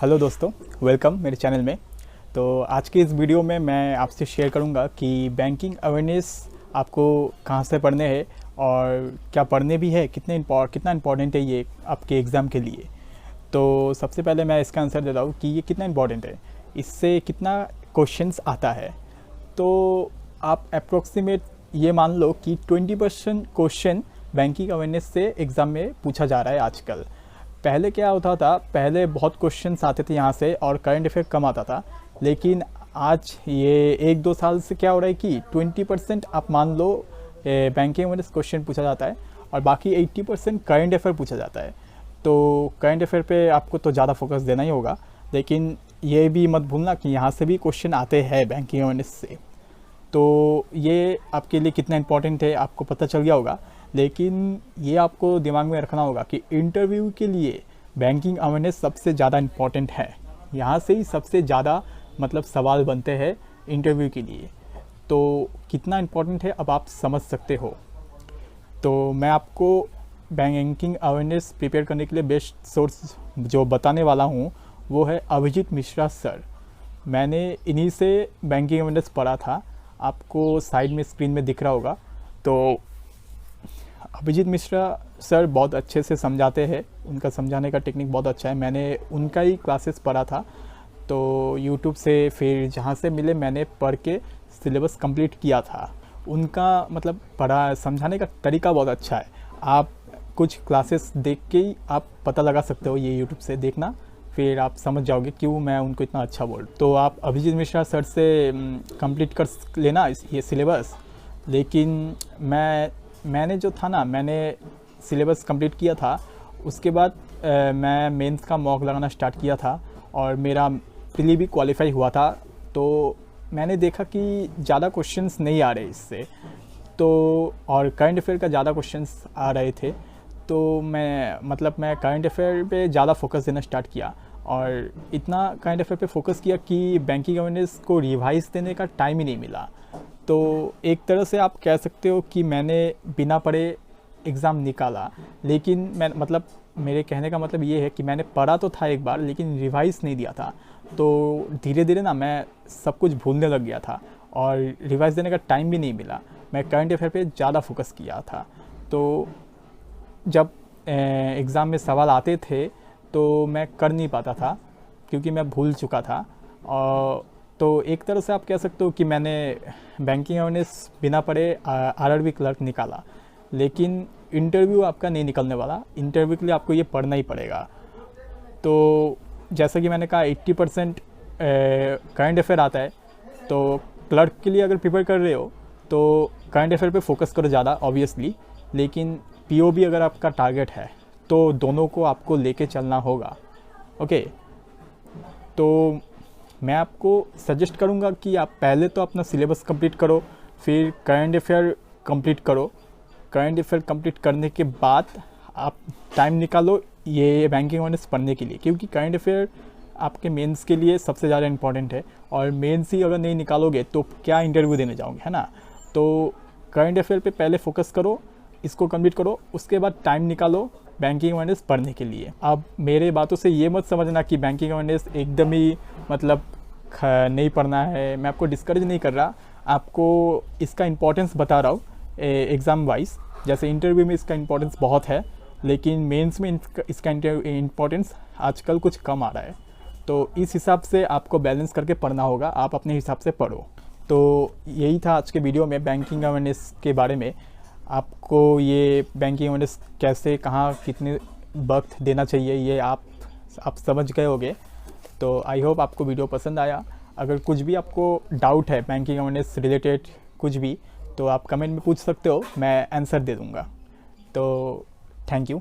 Hello दोस्तों, welcome मेरे channel में। तो आज की इस वीडियो में मैं आपसे शेयर करूंगा कि बैंकिंग अवेयरनेस आपको कहां से पढ़ने हैं और क्या पढ़ने भी है, कितना इम्पोर्टेंट है ये आपके एग्ज़ाम के लिए। तो सबसे पहले मैं इसका आंसर देता हूँ कि ये कितना इम्पोर्टेंट है, इससे कितना क्वेश्चंस आता है। तो आप अप्रोक्सीमेट ये मान लो कि 20% क्वेश्चन बैंकिंग अवेयरनेस से एग्ज़ाम में पूछा जा रहा है आजकल। पहले क्या होता था, पहले बहुत क्वेश्चंस आते थे यहाँ से और करंट अफेयर कम आता था, लेकिन आज ये 1-2 साल से क्या हो रहा है कि 20% आप मान लो बैंकिंग अवेयरनेस क्वेश्चन पूछा जाता है और बाकी 80% करंट अफेयर पूछा जाता है। तो करंट अफेयर पे आपको तो ज़्यादा फोकस देना ही होगा, लेकिन ये भी मत भूलना कि यहाँ से भी क्वेश्चन आते हैं बैंकिंग अवेयरनेस से। तो ये आपके लिए कितना इम्पोर्टेंट है आपको पता चल गया होगा, लेकिन ये आपको दिमाग में रखना होगा कि इंटरव्यू के लिए बैंकिंग अवेयरनेस सबसे ज़्यादा इम्पोर्टेंट है। यहाँ से ही सबसे ज़्यादा सवाल बनते हैं इंटरव्यू के लिए। तो कितना इम्पोर्टेंट है अब आप समझ सकते हो। तो मैं आपको बैंकिंग अवेयरनेस प्रिपेयर करने के लिए बेस्ट सोर्स जो बताने वाला हूँ वो है अभिजीत मिश्रा सर। मैंने इन्हीं से बैंकिंग अवेयरनेस पढ़ा था, आपको साइड में स्क्रीन में दिख रहा होगा। तो अभिजीत मिश्रा सर बहुत अच्छे से समझाते हैं, उनका समझाने का टेक्निक बहुत अच्छा है। मैंने उनका ही क्लासेस पढ़ा था, तो यूट्यूब से फिर जहाँ से मिले मैंने पढ़ के सिलेबस कंप्लीट किया था। उनका पढ़ा समझाने का तरीका बहुत अच्छा है। आप कुछ क्लासेस देख के ही आप पता लगा सकते हो, ये यूट्यूब से देखना, फिर आप समझ जाओगे क्यों मैं उनको इतना अच्छा बोल। तो आप अभिजीत मिश्रा सर से कंप्लीट कर लेना ये सिलेबस। लेकिन मैंने जो था ना, मैंने सिलेबस कंप्लीट किया था, उसके बाद मैं मेंस का मॉक लगाना स्टार्ट किया था और मेरा प्रीली भी क्वालिफाई हुआ था। तो मैंने देखा कि ज़्यादा क्वेश्चंस नहीं आ रहे इससे, तो और करंट अफेयर का ज़्यादा क्वेश्चंस आ रहे थे। तो मैं करंट अफेयर पे ज़्यादा फोकस देना स्टार्ट किया और इतना करंट अफेयर पे फोकस किया कि बैंकिंग अवेयरनेस को रिवाइज देने का टाइम ही नहीं मिला। तो एक तरह से आप कह सकते हो कि मैंने बिना पढ़े एग्ज़ाम निकाला। लेकिन मैं मेरे कहने का मतलब ये है कि मैंने पढ़ा तो था एक बार, लेकिन रिवाइज नहीं दिया था। तो धीरे धीरे ना मैं सब कुछ भूलने लग गया था और रिवाइज देने का टाइम भी नहीं मिला। मैं करंट अफेयर पे ज़्यादा फोकस किया था। तो जब एग्ज़ाम में सवाल आते थे तो मैं कर नहीं पाता था क्योंकि मैं भूल चुका था। और तो एक तरह से आप कह सकते हो कि मैंने बैंकिंग अवेयरनेस बिना पढ़े आरआरबी क्लर्क निकाला। लेकिन इंटरव्यू आपका नहीं निकलने वाला, इंटरव्यू के लिए आपको ये पढ़ना ही पड़ेगा। तो जैसा कि मैंने कहा 80% करंट अफेयर आता है, तो क्लर्क के लिए अगर प्रिपेयर कर रहे हो तो करंट अफेयर पे फोकस करो ज़्यादा ऑब्वियसली। लेकिन पीओबी अगर आपका टारगेट है तो दोनों को आपको लेके चलना होगा। ओके, तो मैं आपको सजेस्ट करूंगा कि आप पहले तो अपना सिलेबस कंप्लीट करो, फिर करंट अफेयर कंप्लीट करो। करंट अफेयर कंप्लीट करने के बाद आप टाइम निकालो ये बैंकिंग अवेयरनेस पढ़ने के लिए, क्योंकि करंट अफेयर आपके मेंस के लिए सबसे ज़्यादा इंपॉर्टेंट है। और मेंस ही अगर नहीं निकालोगे तो क्या इंटरव्यू देने जाओगे, है ना। तो करंट अफेयर पे पहले फोकस करो, इसको कंप्लीट करो, उसके बाद टाइम निकालो बैंकिंग अवेयरनेस पढ़ने के लिए। अब मेरे बातों से ये मत समझना कि बैंकिंग अवेयरनेस एकदम ही नहीं पढ़ना है। मैं आपको डिस्करेज नहीं कर रहा, आपको इसका इम्पोर्टेंस बता रहा हूँ एग्ज़ाम वाइज। जैसे इंटरव्यू में इसका इम्पोर्टेंस बहुत है, लेकिन मेंस में इसका इम्पोर्टेंस आजकल कुछ कम आ रहा है। तो इस हिसाब से आपको बैलेंस करके पढ़ना होगा, आप अपने हिसाब से पढ़ो। तो यही था आज के वीडियो में बैंकिंग अवेयरनेस के बारे में। आपको ये बैंकिंग अवेयरनेस कैसे, कहाँ, कितने वक्त देना चाहिए, ये आप समझ गए होंगे। तो आई होप आपको वीडियो पसंद आया। अगर कुछ भी आपको डाउट है बैंकिंग अवेयरनेस रिलेटेड कुछ भी, तो आप कमेंट में पूछ सकते हो, मैं आंसर दे दूँगा। तो थैंक यू।